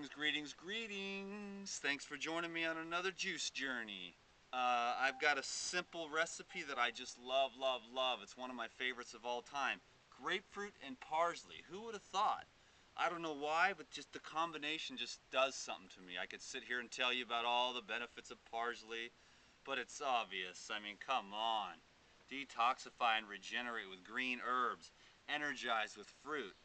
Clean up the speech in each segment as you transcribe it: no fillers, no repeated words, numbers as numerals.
Greetings, greetings. Thanks for joining me on another juice journey. I've got a simple recipe that I just love, love, love. It's one of my favorites of all time. Grapefruit and parsley. Who would have thought? I don't know why, but just the combination just does something to me. I could sit here and tell you about all the benefits of parsley, but it's obvious. I mean, come on. Detoxify and regenerate with green herbs. Energize with fruit.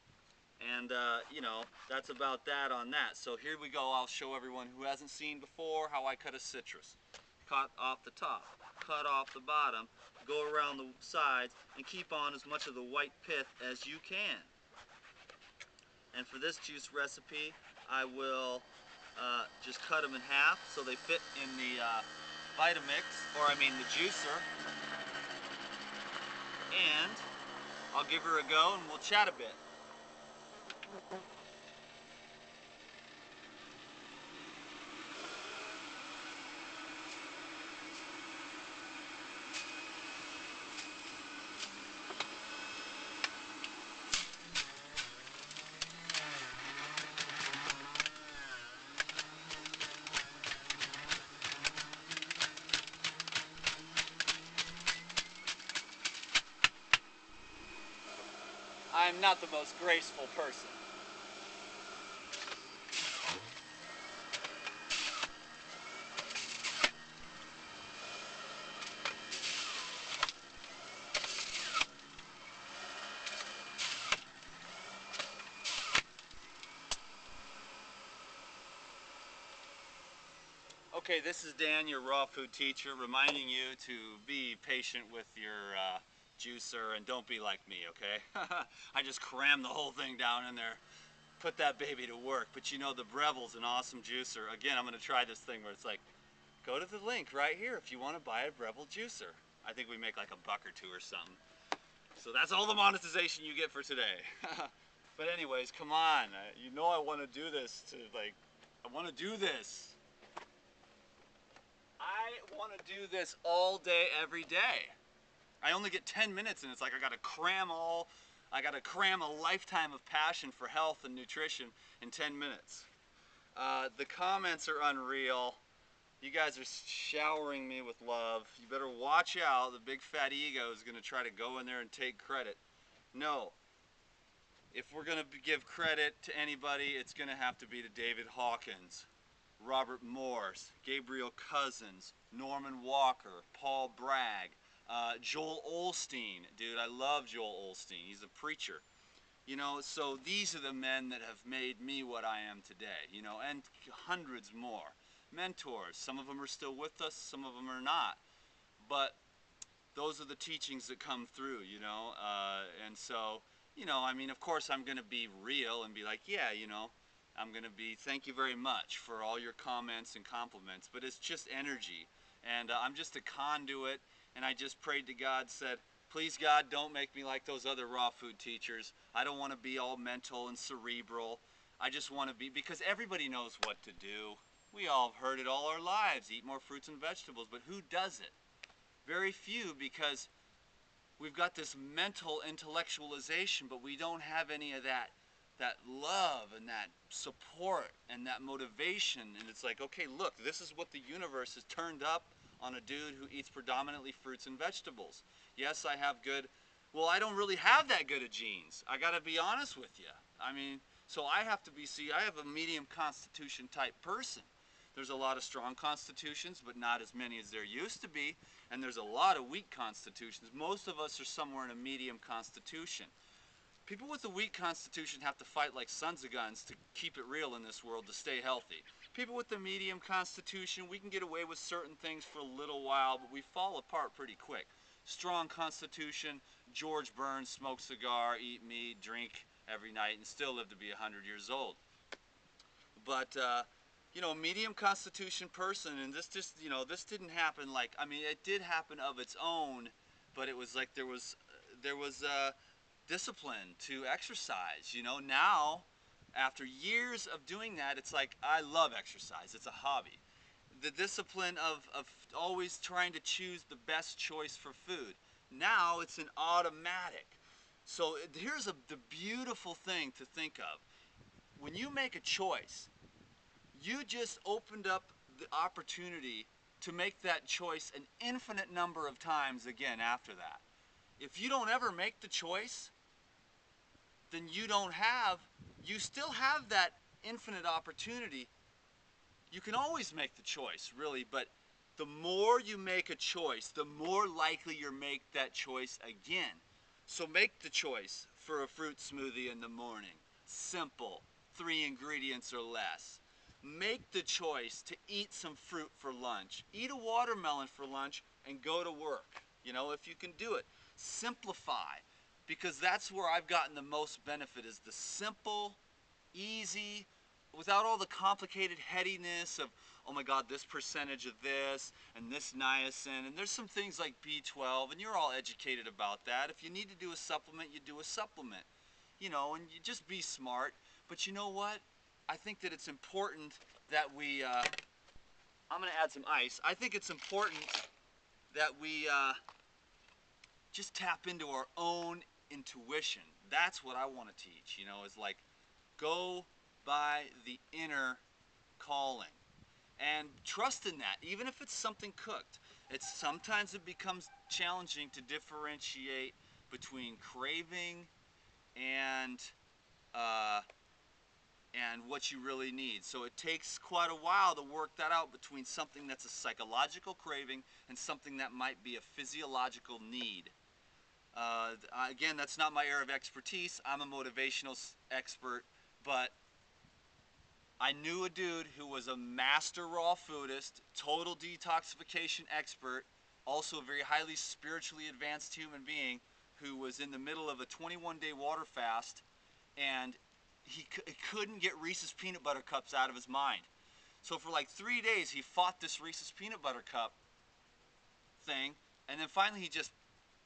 And you know, that's about that on that. So here we go. I'll show everyone who hasn't seen before how I cut a citrus. Cut off the top, cut off the bottom, go around the sides, and keep on as much of the white pith as you can. And for this juice recipe, I will just cut them in half so they fit in the Vitamix, or I mean the juicer. And I'll give her a go and we'll chat a bit. I'm not the most graceful person. Okay, this is Dan, your raw food teacher, reminding you to be patient with your juicer and don't be like me, okay? I just crammed the whole thing down in there, put that baby to work. But you know, the Breville's an awesome juicer. Again, I'm going to try this thing where it's like, go to the link right here if you want to buy a Breville juicer. I think we make like $1 or $2 or something. So that's all the monetization you get for today. But anyways, come on. You know I want to do this I want to do this. I want to do this all day, every day. I only get 10 minutes and it's like I gotta cram a lifetime of passion for health and nutrition in 10 minutes. The comments are unreal. You guys are showering me with love. You better watch out. The big fat ego is gonna try to go in there and take credit. No. If we're gonna give credit to anybody, it's gonna have to be to David Hawkins, Robert Morse, Gabriel Cousins, Norman Walker, Paul Bragg, Joel Osteen. Dude, I love Joel Osteen. He's a preacher. You know, so these are the men that have made me what I am today, you know, and hundreds more. Mentors. Some of them are still with us, some of them are not. But those are the teachings that come through, you know, and so, you know, I mean, of course I'm going to be real and be like, yeah, you know, I'm going to be, thank you very much for all your comments and compliments, but it's just energy, and I'm just a conduit, and I just prayed to God, said, please God, don't make me like those other raw food teachers. I don't want to be all mental and cerebral. I just want to be, because everybody knows what to do. We all have heard it all our lives, eat more fruits and vegetables, but who does it? Very few, because we've got this mental intellectualization, but we don't have any of that love and that support and that motivation. And it's like, okay, look, this is what the universe has turned up on a dude who eats predominantly fruits and vegetables. Yes, I have good, well, I don't really have that good of genes. I gotta be honest with you. I mean, so I have to be, see, I have a medium constitution type person. There's a lot of strong constitutions, but not as many as there used to be. And there's a lot of weak constitutions. Most of us are somewhere in a medium constitution. People with a weak constitution have to fight like sons of guns to keep it real in this world, to stay healthy. People with the medium constitution, we can get away with certain things for a little while, but we fall apart pretty quick. Strong constitution, George Burns, smoke cigar, eat meat, drink every night, and still live to be 100 years old. But, you know, medium constitution person, and this just, you know, this didn't happen like, I mean, it did happen of its own, but it was like there was discipline to exercise, you know. Now, after years of doing that, it's like, I love exercise. It's a hobby. The discipline of always trying to choose the best choice for food. Now, it's an automatic. So here's the beautiful thing to think of. When you make a choice, you just opened up the opportunity to make that choice an infinite number of times again after that. If you don't ever make the choice, then you still have that infinite opportunity. You can always make the choice, really, but the more you make a choice, the more likely you'll make that choice again. So make the choice for a fruit smoothie in the morning. Simple, 3 ingredients or less. Make the choice to eat some fruit for lunch. Eat a watermelon for lunch and go to work, if you can do it. Simplify, because that's where I've gotten the most benefit, is the simple, easy, without all the complicated headiness of, oh my God, this percentage of this and this niacin, and there's some things like B12, and you're all educated about that. If you need to do a supplement, you do a supplement, and you just be smart. But you know what? I think that it's important that we, I'm going to add some ice. I think it's important that we just tap into our own intuition. That's what I want to teach, is like, go by the inner calling and trust in that, even if it's something cooked. Sometimes it becomes challenging to differentiate between craving and what you really need. So it takes quite a while to work that out between something that's a psychological craving and something that might be a physiological need. Again, that's not my area of expertise. I'm a motivational expert, but I knew a dude who was a master raw foodist, total detoxification expert, also a very highly spiritually advanced human being, who was in the middle of a 21-day water fast, and he couldn't get Reese's peanut butter cups out of his mind. So for like 3 days he fought this Reese's peanut butter cup thing, and then finally he just,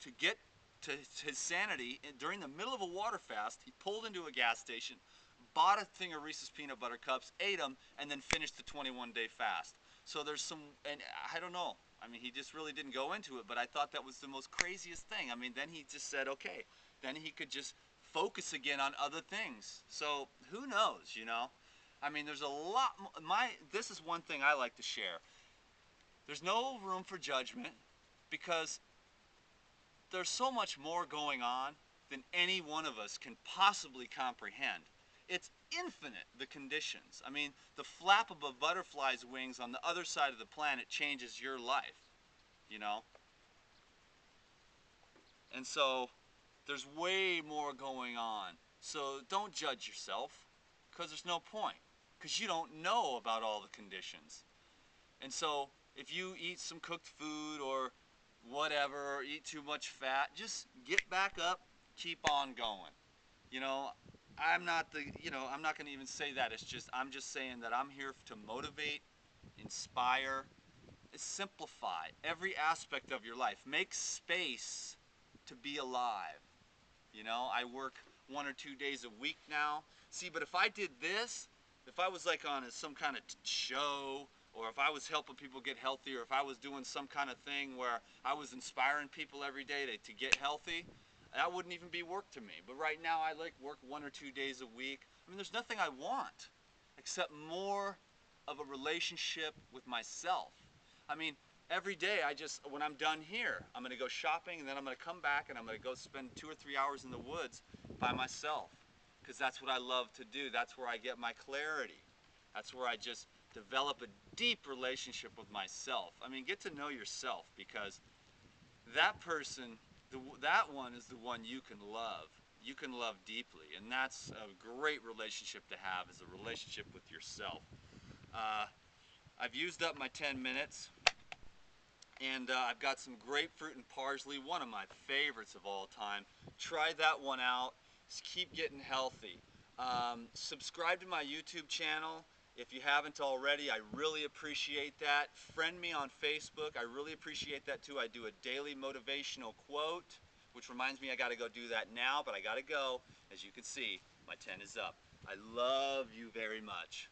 to get to his sanity, during the middle of a water fast, he pulled into a gas station, bought a thing of Reese's peanut butter cups, ate them, and then finished the 21-day fast. So there's some, and I don't know, I mean, he just really didn't go into it, but I thought that was the most craziest thing. I mean, then he just said, okay, then he could just focus again on other things. So who knows, I mean, there's a lot, this is one thing I like to share. There's no room for judgment, because there's so much more going on than any one of us can possibly comprehend. It's infinite, the conditions. I mean, the flap of a butterfly's wings on the other side of the planet changes your life, And so there's way more going on. So don't judge yourself, because there's no point, because you don't know about all the conditions. And so if you eat some cooked food or whatever, or eat too much fat, just get back up, keep on going. I'm not I'm not going to even say that. I'm just saying that I'm here to motivate, inspire, simplify every aspect of your life. Make space to be alive. I work 1 or 2 days a week now. See, but if I did this, if I was like on some kind of show, or if I was helping people get healthy, or if I was doing some kind of thing where I was inspiring people every day to get healthy, that wouldn't even be work to me. But right now I work 1 or 2 days a week. I mean, there's nothing I want except more of a relationship with myself. I mean, every day when I'm done here, I'm going to go shopping, and then I'm going to come back and I'm going to go spend 2 or 3 hours in the woods by myself, because that's what I love to do. That's where I get my clarity. That's where I just develop a deep relationship with myself. I mean, get to know yourself, because that person, that one is the one you can love. You can love deeply, and that's a great relationship to have, is a relationship with yourself. I've used up my 10 minutes. And I've got some grapefruit and parsley, one of my favorites of all time. Try that one out. Just keep getting healthy. Subscribe to my YouTube channel if you haven't already. I really appreciate that. Friend me on Facebook. I really appreciate that too. I do a daily motivational quote, which reminds me I got to go do that now, but I got to go. As you can see, my 10 is up. I love you very much.